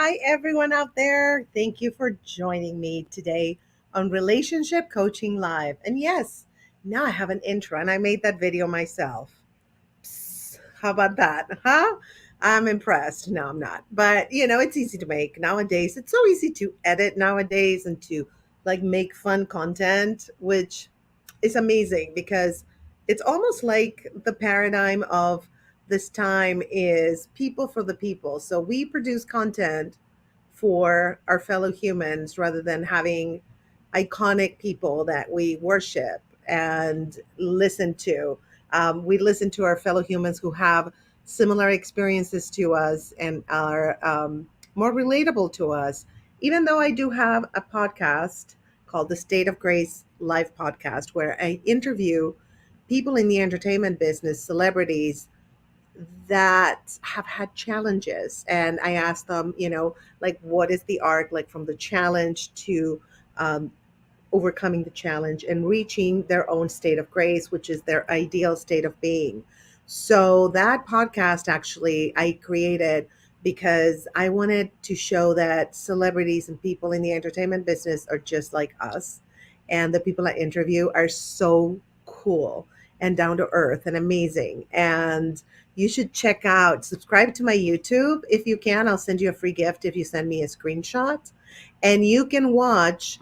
Hi, everyone out there. Thank you for joining me today on Relationship Coaching Live. And yes, now I have an intro and I made that video myself. Psst, how about that? Huh? I'm impressed. No, I'm not. But, it's easy to make nowadays. It's so easy to edit nowadays and to make fun content, which is amazing because it's almost like the paradigm of this time is people for the people. So we produce content for our fellow humans rather than having iconic people that we worship and listen to. We listen to our fellow humans who have similar experiences to us and are more relatable to us. Even though I do have a podcast called the State of Grace Live Podcast, where I interview people in the entertainment business, celebrities that have had challenges. And I ask them, what is the arc, like from the challenge to um, overcoming the challenge and reaching their own state of grace, which is their ideal state of being. So that podcast actually I created because I wanted to show that celebrities and people in the entertainment business are just like us. And the people I interview are so cool and down to earth and amazing. And you should subscribe to my YouTube if you can. I'll send you a free gift if you send me a screenshot. And you can watch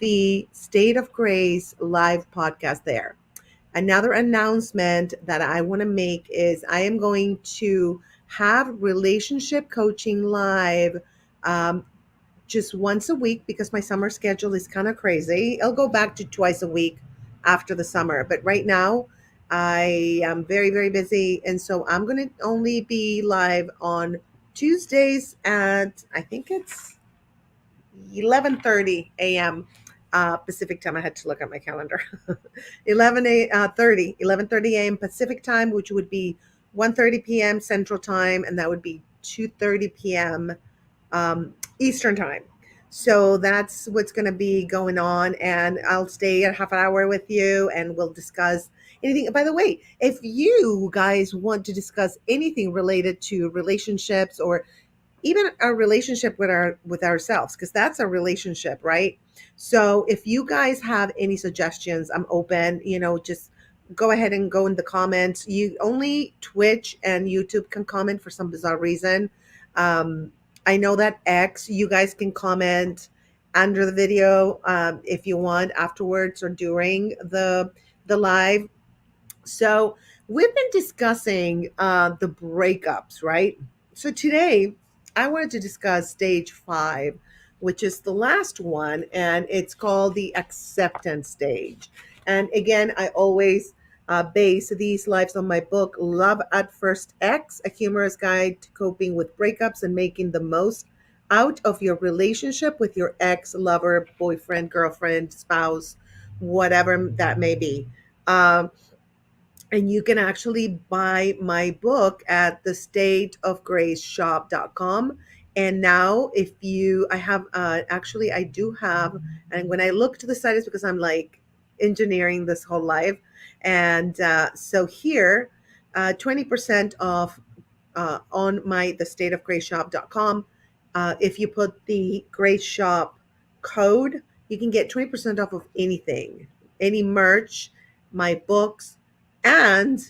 the State of Grace live podcast there. Another announcement that I want to make is I am going to have relationship coaching live um, just once a week because my summer schedule is kind of crazy. I'll go back to twice a week after the summer, but right now I am very, very busy. And so I'm going to only be live on Tuesdays at, I think it's 11:30 a.m. Pacific time. I had to look at my calendar. 11:30 a.m. Pacific time, which would be 1:30 p.m. Central time, and that would be 2:30 p.m. Eastern time. So that's what's going to be going on, and I'll stay a half an hour with you, and we'll discuss anything. By the way, if you guys want to discuss anything related to relationships or even our relationship with ourselves, because that's a relationship, right? So if you guys have any suggestions, I'm open. Just go ahead and go in the comments. You only Twitch and YouTube can comment for some bizarre reason. um, I know that X, you guys can comment under the video if you want, afterwards or during the live. So we've been discussing the breakups, right? So today I wanted to discuss stage 5, which is the last one, and it's called the acceptance stage. And again, I always base these lives on my book, Love at First X, A Humorous Guide to Coping with Breakups and Making the Most Out of Your Relationship with Your Ex, Lover, Boyfriend, Girlfriend, Spouse, whatever that may be. Um, and you can actually buy my book at the stateofgraceshop.com. And now if you I have actually I do have, and when I look to the site, it's because I'm like engineering this whole life. And so here 20% off on my the stateofgraceshop.com. If you put the Grace Shop code, you can get 20% off of anything, any merch, my books. And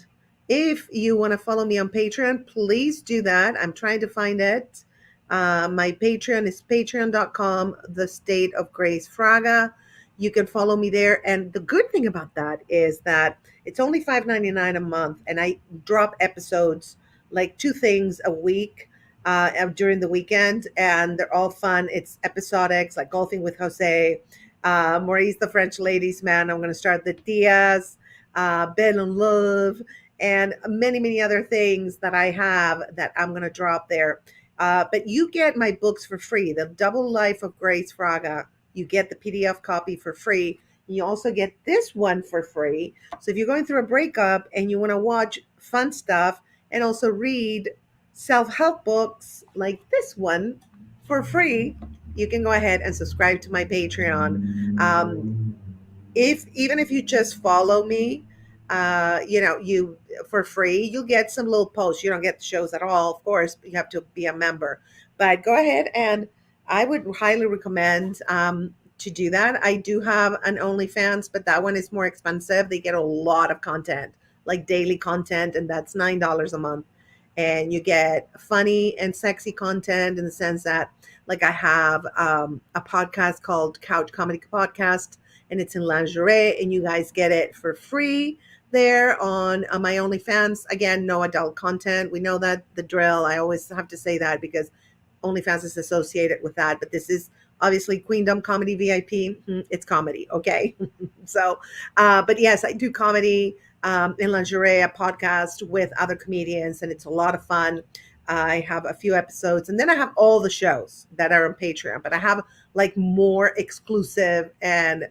if you want to follow me on Patreon, please do that. I'm trying to find it. My Patreon is patreon.com, the State of Grace Fraga. You can follow me there. And the good thing about that is that it's only $5.99 a month, and I drop episodes, like 2 things a week during the weekend, and they're all fun. It's episodics, like Golfing with Jose, Maurice the French Ladies Man. I'm going to start the Diaz, Ben in Love, and many, many other things that I have that I'm going to drop there. But you get my books for free. The Double Life of Grace Fraga. You get the PDF copy for free. You also get this one for free. So if you're going through a breakup and you want to watch fun stuff and also read self-help books like this one for free, you can go ahead and subscribe to my Patreon. If even if you just follow me, you for free, you'll get some little posts. You don't get the shows at all, of course, but you have to be a member. But go ahead, and I would highly recommend to do that. I do have an OnlyFans, but that one is more expensive. They get a lot of content, like daily content, and that's $9 a month. And you get funny and sexy content in the sense that, like, I have a podcast called Couch Comedy Podcast, and it's in lingerie, and you guys get it for free there on my OnlyFans. Again, no adult content. We know that the drill. I always have to say that because OnlyFans is associated with that, but this is obviously Queendom Comedy VIP. It's comedy, okay? So, but yes, I do comedy in lingerie, a podcast with other comedians, and it's a lot of fun. I have a few episodes, and then I have all the shows that are on Patreon, but I have like more exclusive and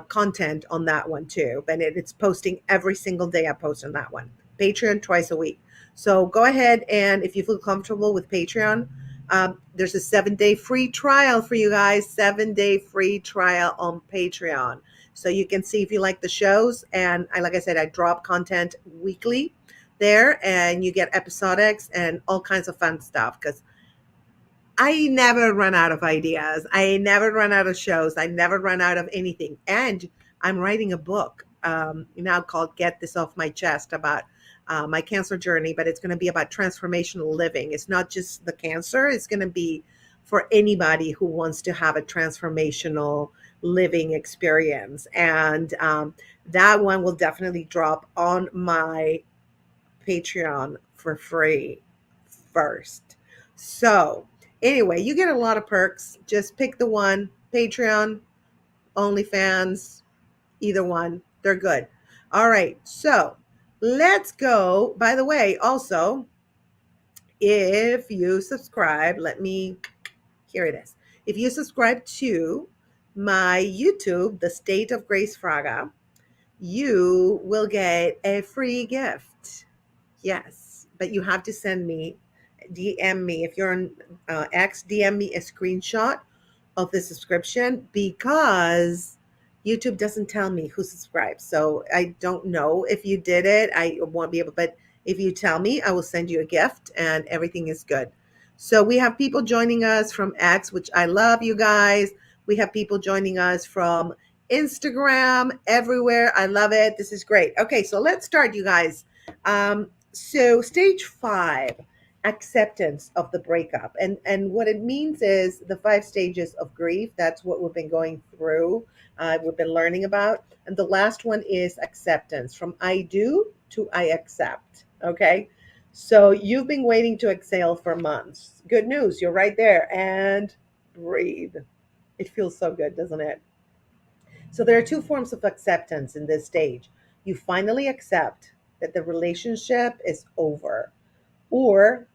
content on that one too. And it's posting every single day. I post on that one. Patreon twice a week. So go ahead, and if you feel comfortable with Patreon, there's a 7-day free trial for you guys. 7-day free trial on Patreon, so you can see if you like the shows. And like I said, I drop content weekly there, and you get episodics and all kinds of fun stuff. Because I never run out of ideas. I never run out of shows. I never run out of anything. And I'm writing a book now called Get This Off My Chest about my cancer journey, but it's going to be about transformational living. It's not just the cancer, it's going to be for anybody who wants to have a transformational living experience. And that one will definitely drop on my Patreon for free first. So, anyway, you get a lot of perks. Just pick the one: Patreon, OnlyFans, either one. They're good. All right. So, let's go. By the way, also, if you subscribe, here it is. If you subscribe to my YouTube, The State of Grace Fraga, you will get a free gift. Yes, but you have to DM me. If you're on X, DM me a screenshot of the subscription, because YouTube doesn't tell me who subscribes. So I don't know if you did it. I won't be able, but if you tell me, I will send you a gift and everything is good. So we have people joining us from X, which I love, you guys. We have people joining us from Instagram, everywhere. I love it. This is great. Okay, so let's start, you guys. So stage 5, acceptance of the breakup. And what it means is the 5 stages of grief. That's what we've been going through. We've been learning about. And the last one is acceptance, from I do to I accept. Okay. So you've been waiting to exhale for months. Good news. You're right there. And breathe. It feels so good, doesn't it? So there are 2 forms of acceptance in this stage. You finally accept that the relationship is over, or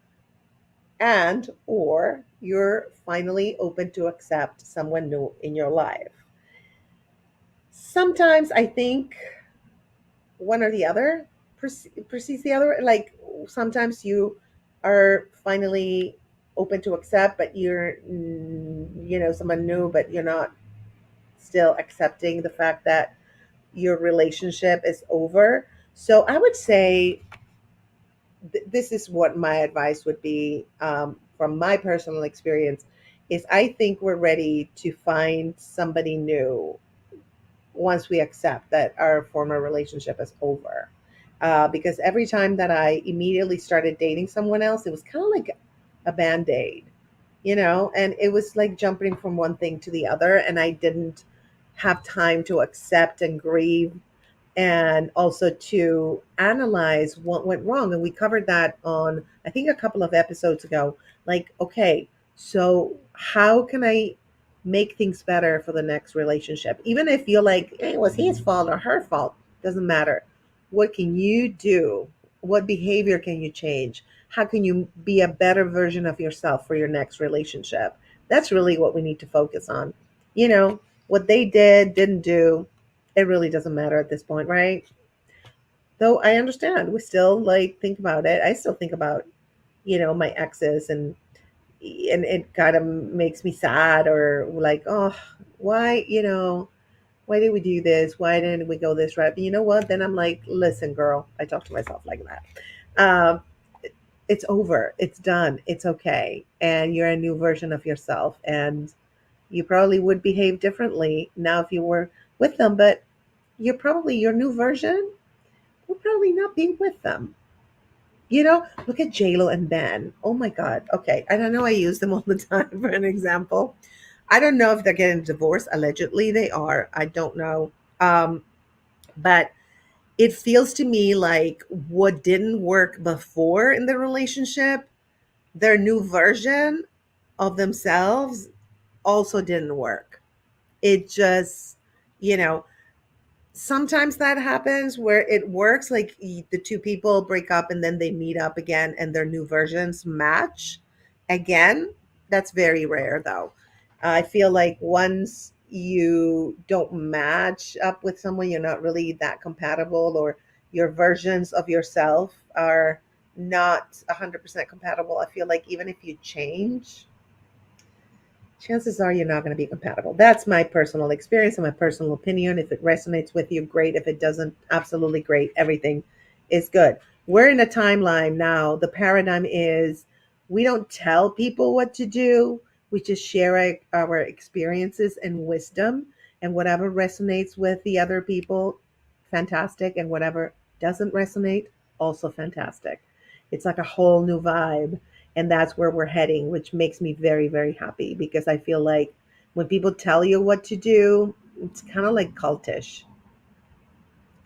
or you're finally open to accept someone new in your life. Sometimes I think one or the other precedes the other. Like, sometimes you are finally open to accept, but you're, someone new, but you're not still accepting the fact that your relationship is over. So I would say this is what my advice would be, from my personal experience, is I think we're ready to find somebody new once we accept that our former relationship is over. Because every time that I immediately started dating someone else, it was kind of like a band-aid, and it was like jumping from one thing to the other, and I didn't have time to accept and grieve, and also to analyze what went wrong. And we covered that on, I think, a couple of episodes ago. Like, okay, so how can I make things better for the next relationship? Even if you're like, hey, it was his fault or her fault, doesn't matter. What can you do? What behavior can you change? How can you be a better version of yourself for your next relationship? That's really what we need to focus on. What they didn't do, it really doesn't matter at this point, right? Though I understand, we still like think about it. I still think about, my exes, and it kind of makes me sad, or like, oh, why, why did we do this? Why didn't we go this route? But you know what? Then I'm like, listen, girl, I talk to myself like that. Um, it's over, it's done, it's okay, and you're a new version of yourself, and you probably would behave differently now if you were with them, but you're probably your new version will probably not be with them. Look at JLo and Ben. Oh my God. Okay. And I know I use them all the time for an example. I don't know if they're getting divorced. Allegedly, they are. I don't know. But it feels to me like what didn't work before in the relationship, their new version of themselves also didn't work. It just, you know, sometimes that happens where it works, like the two people break up and then they meet up again and their new versions match again. That's very rare though. I feel like once you don't match up with someone, you're not really that compatible, or your versions of yourself are not 100% compatible. I feel like even if you change, chances are you're not going to be compatible. That's my personal experience and my personal opinion. If it resonates with you, great. If it doesn't, absolutely great. Everything is good. We're in a timeline now. The paradigm is we don't tell people what to do, we just share our experiences and wisdom, and whatever resonates with the other people, fantastic. And whatever doesn't resonate, also fantastic. It's like a whole new vibe, and that's where we're heading, which makes me very, very happy, because I feel like when people tell you what to do, it's kind of like cultish.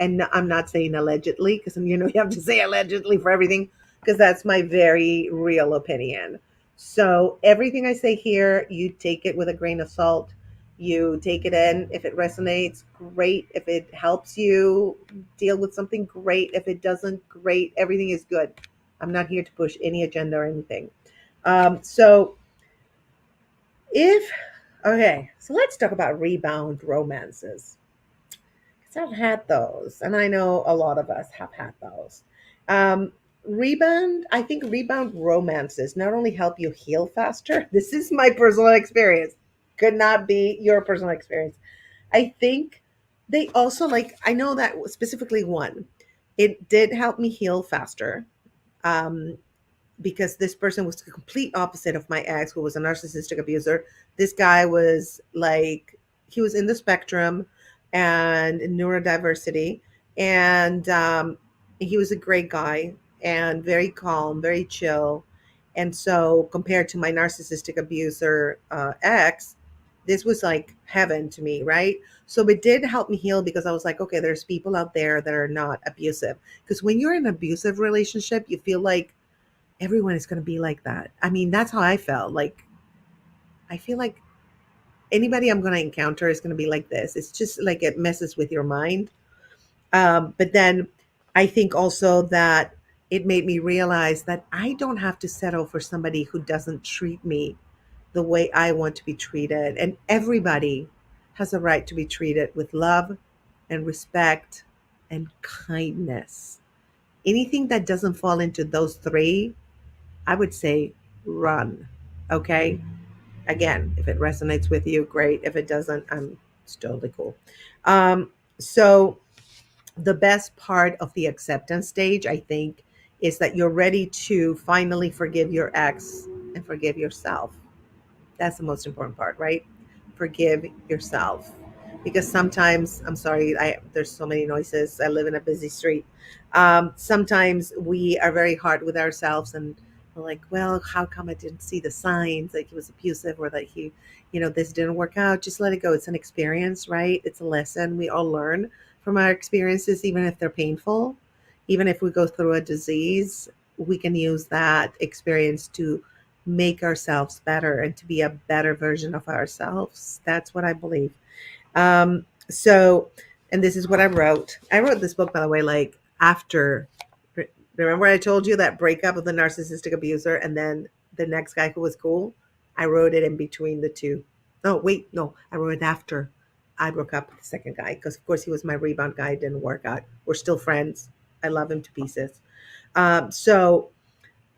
And I'm not saying allegedly, because you have to say allegedly for everything, because that's my very real opinion. So everything I say here, you take it with a grain of salt. You take it in. If it resonates, great. If it helps you deal with something, great. If it doesn't, great. Everything is good. I'm not here to push any agenda or anything. So if okay, so let's talk about rebound romances. Because I've had those, and I know a lot of us have had those. Um, I think rebound romances not only help you heal faster. This is my personal experience. Could not be your personal experience. I think they also, like, I know that specifically one. It did help me heal faster. Um, because this person was the complete opposite of my ex, who was a narcissistic abuser. This guy was like, he was in the spectrum and neurodiversity, and he was a great guy and very calm, very chill. And so compared to my narcissistic abuser ex, this was like heaven to me, right? So it did help me heal, because I was like, okay, there's people out there that are not abusive. Because when you're in an abusive relationship, you feel like everyone is going to be like that. I mean, that's how I felt. Like, I feel like anybody I'm going to encounter is going to be like this. It's just like it messes with your mind. But then I think also that it made me realize that I don't have to settle for somebody who doesn't treat me the way I want to be treated. And everybody has a right to be treated with love and respect and kindness. Anything that doesn't fall into those three, I would say run. Okay. Again, if it resonates with you, great. If it doesn't, it's totally cool. So the best part of the acceptance stage, I think, is that you're ready to finally forgive your ex and forgive yourself. That's the most important part, right? Forgive yourself. Because sometimes, I'm sorry, there's so many noises. I live in a busy street. Sometimes we are very hard with ourselves, and we're like, well, how come I didn't see the signs that he was abusive, or that this didn't work out? Just let it go. It's an experience, right? It's a lesson. We all learn from our experiences, even if they're painful. Even if we go through a disease, we can use that experience to make ourselves better and to be a better version of ourselves. That's what I believe. So, and this is what I wrote. I wrote this book, by the way, like after, remember I told you that breakup of the narcissistic abuser and then the next guy who was cool? I wrote it in between the two. Oh, wait, no, I wrote it after I broke up with the second guy, because, of course, he was my rebound guy. It didn't work out. We're still friends. I love him to pieces. So,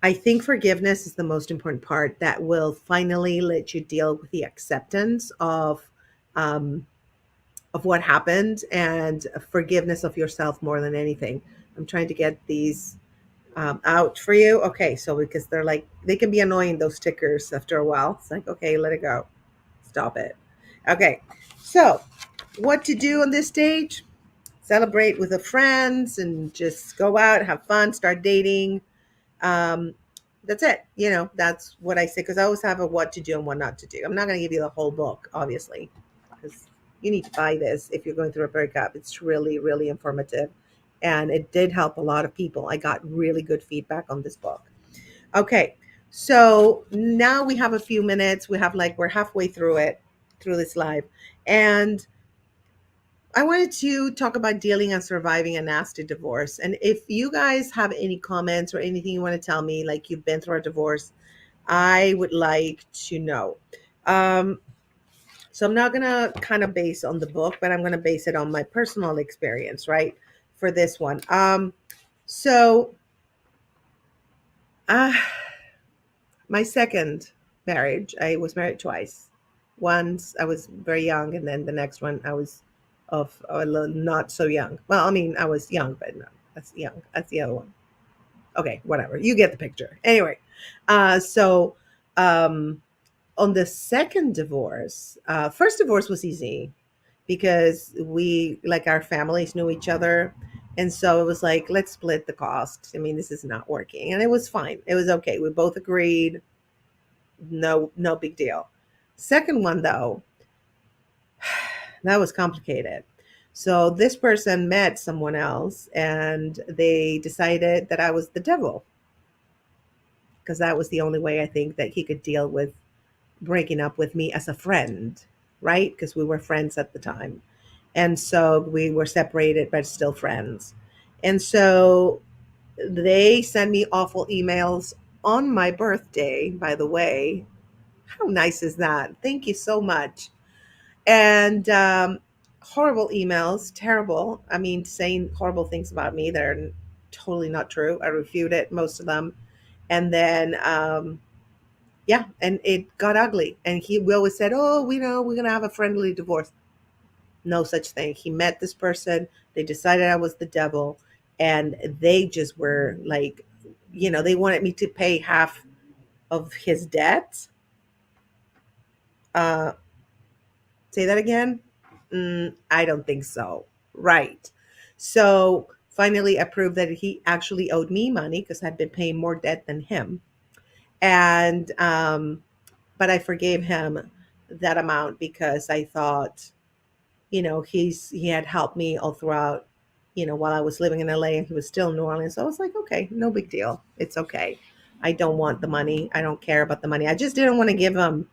I think forgiveness is the most important part that will finally let you deal with the acceptance um, of what happened, and forgiveness of yourself more than anything. I'm trying to get these out for you. Okay, so because they're like, they can be annoying, those stickers, after a while. It's like, okay, let it go. Stop it. Okay, so what to do on this stage? Celebrate with the friends and just go out, have fun, start dating. Um, that's it. That's what I say, because I always have a what to do and what not to do. I'm not going to give you the whole book, obviously, because you need to buy this if you're going through a breakup. It's really, really informative. And it did help a lot of people. I got really good feedback on this book. Okay. So now we have a few minutes. We're halfway through it, through this live. And I wanted to talk about dealing and surviving a nasty divorce. And if you guys have any comments or anything you want to tell me, like you've been through a divorce, I would like to know. Um, so I'm not going to kind of base on the book, but I'm going to base it on my personal experience, right? For this one. So, uh, my second marriage, I was married twice. Once I was very young, and then the next one I was of a little not so young. Well, I mean, I was young, but no, that's young. That's the other one. Okay, whatever. You get the picture. Anyway, so on the second divorce, first divorce was easy because we, like, our families knew each other. And so it was like, let's split the cost. I mean, this is not working. And it was fine. It was okay. We both agreed. No big deal. Second one, though, that was complicated. So this person met someone else and they decided that I was the devil, because that was the only way I think that he could deal with breaking up with me as a friend, right? Because we were friends at the time. And so we were separated, but still friends. And so they sent me awful emails on my birthday, by the way. How nice is that? Thank you so much. And horrible emails, terrible. I mean, saying horrible things about me that are totally not true. I refuted most of them. And then, yeah, and it got ugly. And we always said, oh, we know we're going to have a friendly divorce. No such thing. He met this person. They decided I was the devil. And they just were like, they wanted me to pay half of his debt. Uh, Say that again? I don't think so. Right. So finally, I proved that he actually owed me money because I'd been paying more debt than him. And, but I forgave him that amount because I thought, he had helped me all throughout, while I was living in LA and he was still in New Orleans. So I was like, okay, no big deal. It's okay. I don't want the money. I don't care about the money. I just didn't want to give him,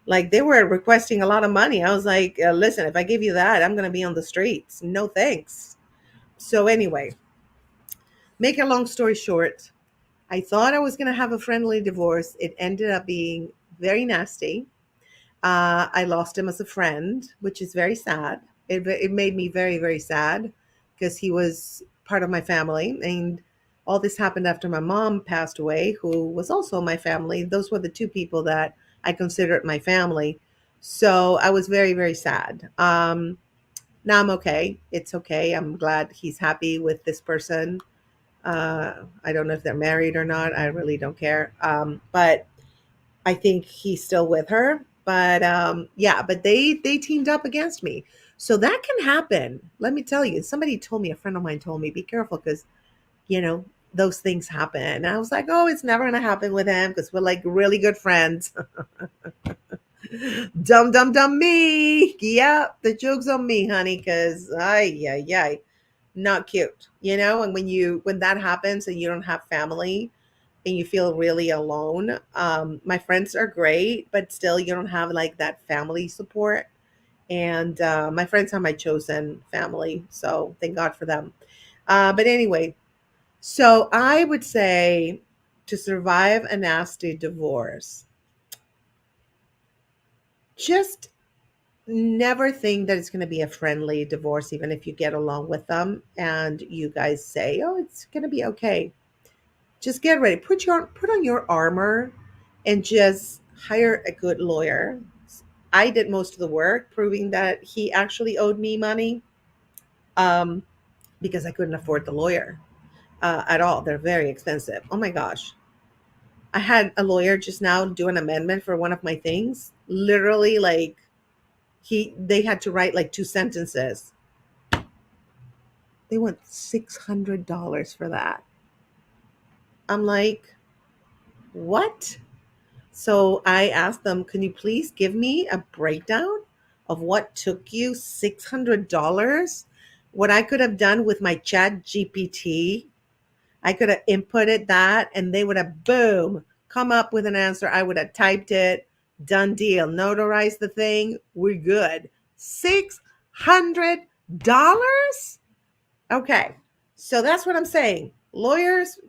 like, they were requesting a lot of money. I was like, listen, if I give you that, I'm going to be on the streets. No thanks. So anyway, make a long story short, I thought I was going to have a friendly divorce. It ended up being very nasty. I lost him as a friend, which is very sad. It made me very, very sad because he was part of my family. And all this happened after my mom passed away, who was also my family. Those were the two people that I considered my family. So I was very, very sad. Now I'm okay. It's okay. I'm glad he's happy with this person. I don't know if they're married or not. I really don't care. But I think he's still with her. But yeah, but they teamed up against me. So that can happen. Let me tell you. Somebody told me, a friend of mine told me, be careful because, you know, those things happen. And I was like, oh, it's never going to happen with him because we're like really good friends. Dumb, dumb, dumb me. Yeah, the joke's on me, honey, because yeah, not cute. And when that happens and you don't have family, and you feel really alone. My friends are great, but still, you don't have like that family support. And my friends are my chosen family, so thank God for them. But anyway, so I would say to survive a nasty divorce, just never think that it's going to be a friendly divorce, even if you get along with them and you guys say, oh, it's going to be okay. Just get ready. Put on your armor and just hire a good lawyer. I did most of the work proving that he actually owed me money, um, because I couldn't afford the lawyer. at all. They're very expensive. Oh my gosh. I had a lawyer just now do an amendment for one of my things. Literally, like they had to write like two sentences. They want $600 for that. I'm like, what? So I asked them, can you please give me a breakdown of what took you $600? What I could have done with my chat GPT, I could have inputted that and they would have, boom, come up with an answer. I would have typed it, done deal, notarized the thing, we're good. $600? Okay. So that's what I'm saying. Lawyers,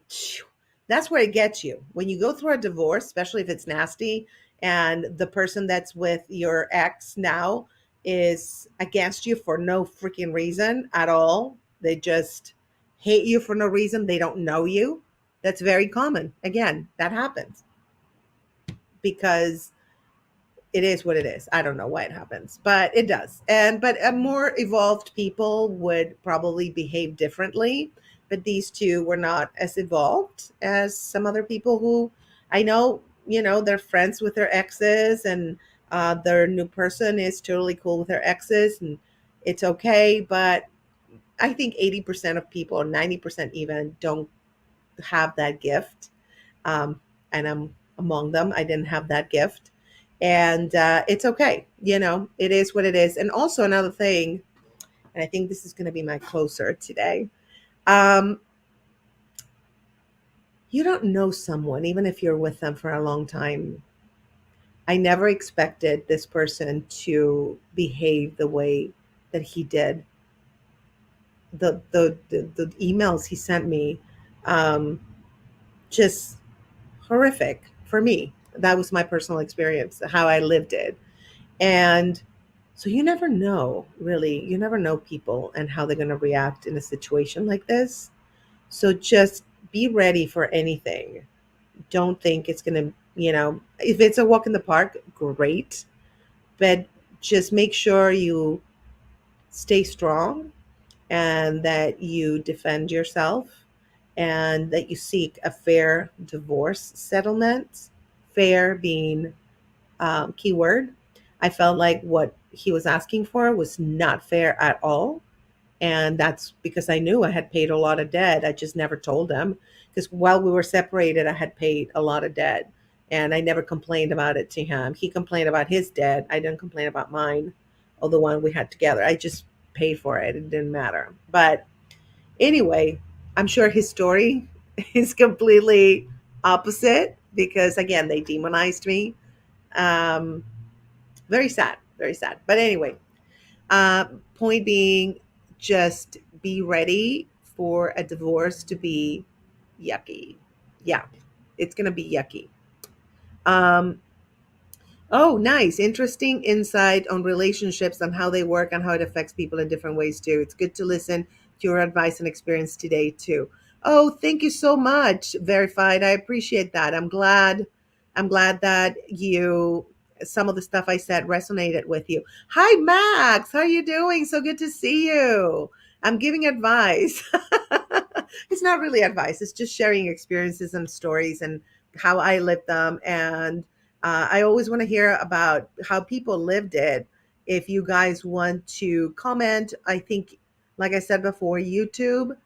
that's where it gets you. When you go through a divorce, especially if it's nasty and the person that's with your ex now is against you for no freaking reason at all, they just hate you for no reason, they don't know you. That's very common. Again, that happens because it is what it is. I don't know why it happens, but it does. But a more evolved people would probably behave differently. But these two were not as evolved as some other people who I know, they're friends with their exes and their new person is totally cool with their exes and it's okay. But I think 80% of people or 90% even don't have that gift. Um, and I'm among them. I didn't have that gift. And it's okay. It is what it is. And also, another thing, and I think this is going to be my closer today. Um, you don't know someone, even if you're with them for a long time. I never expected this person to behave the way that he did. The emails he sent me, um, just horrific for me. That was my personal experience, how I lived it. And so you never know, really. You never know people and how they're going to react in a situation like this. So just be ready for anything. Don't think it's going to, if it's a walk in the park, great. But just make sure you stay strong and that you defend yourself and that you seek a fair divorce settlement. Fair being keyword. I felt like what he was asking for was not fair at all. And that's because I knew I had paid a lot of debt. I just never told him because while we were separated, I had paid a lot of debt and I never complained about it to him. He complained about his debt. I didn't complain about mine or the one we had together. I just paid for it. It didn't matter. But anyway, I'm sure his story is completely opposite because, again, they demonized me. Um, Very sad, very sad. But anyway, point being, just be ready for a divorce to be yucky. Yeah, it's going to be yucky. Um, Oh, nice. Interesting insight on relationships and how they work and how it affects people in different ways too. It's good to listen to your advice and experience today too. Oh, thank you so much, Verified. I appreciate that. I'm glad that you some of the stuff I said resonated with you. Hi, Max. How are you doing? So good to see you. I'm giving advice. It's not really advice. It's just sharing experiences and stories and how I lived them and I always want to hear about how people lived it. If you guys want to comment, I think, like I said before, YouTube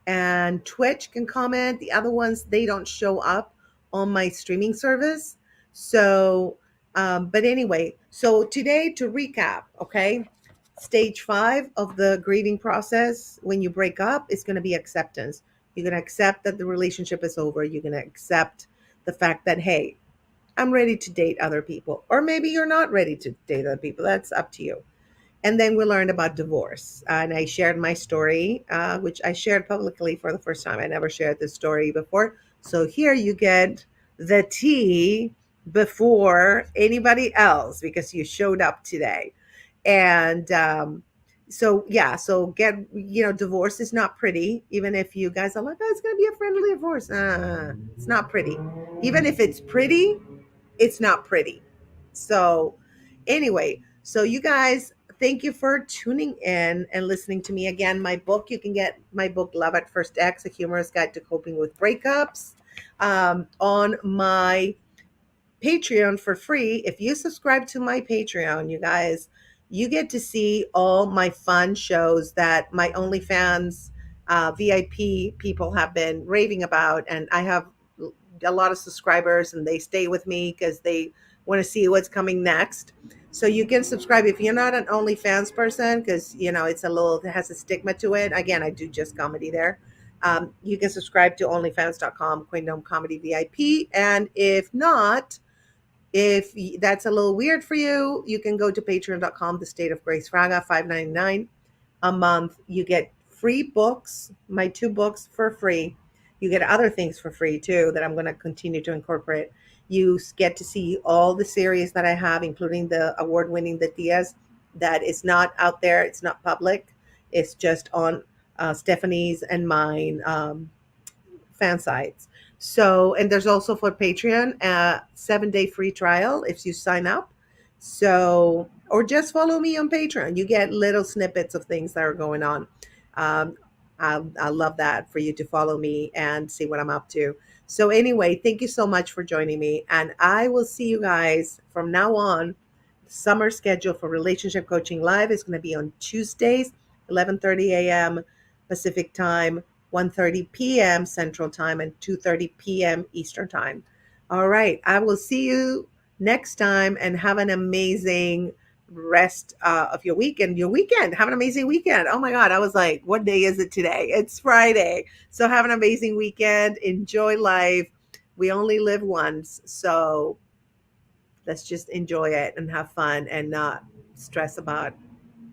and Twitch can comment. The other ones, they don't show up on my streaming service. So, but anyway, so today to recap, okay? Stage 5 of the grieving process when you break up is going to be acceptance. You're going to accept that the relationship is over. You're going to accept the fact that, hey, I'm ready to date other people. Or maybe you're not ready to date other people. That's up to you. And then we learned about divorce. And I shared my story, which I shared publicly for the first time. I never shared this story before. So here you get the tea before anybody else because you showed up today. And so, yeah, so divorce is not pretty. Even if you guys are like, oh, it's going to be a friendly divorce. It's not pretty. Even if it's pretty, it's not pretty. So, anyway, so you guys, thank you for tuning in and listening to me again. My book, you can get my book, Love at First X, A Humorous Guide to Coping with Breakups, on my Patreon for free. If you subscribe to my Patreon, you guys, you get to see all my fun shows that my OnlyFans VIP people have been raving about. And I have a lot of subscribers and they stay with me because they want to see what's coming next. So you can subscribe if you're not an OnlyFans person, because it's it has a stigma to it. Again, I do just comedy there. You can subscribe to onlyfans.com, Queendom Comedy VIP. And if not, if that's a little weird for you, you can go to patreon.com, the state of Grace Fraga, $5.99 a month. You get free books, my 2 books for free. You get other things for free too that I'm going to continue to incorporate. You get to see all the series that I have, including the award-winning The Diaz, that is not out there. It's not public. It's just on Stephanie's and mine fan sites. So, and there's also for Patreon a 7-day free trial if you sign up. So, or just follow me on Patreon. You get little snippets of things that are going on. Um, I love that for you to follow me and see what I'm up to. So, anyway, thank you so much for joining me. And I will see you guys from now on. Summer schedule for Relationship Coaching Live is going to be on Tuesdays, 11:30 a.m. Pacific Time, 1:30 p.m. Central Time, and 2:30 p.m. Eastern Time. All right. I will see you next time and have an amazing rest of your weekend. Have an amazing weekend. Oh my God. I was like, what day is it today? It's Friday. So have an amazing weekend. Enjoy life. We only live once. So let's just enjoy it and have fun and not stress about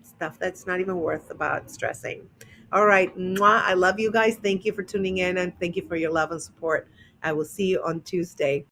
stuff that's not even worth about stressing. All right. Mwah. I love you guys. Thank you for tuning in and thank you for your love and support. I will see you on Tuesday.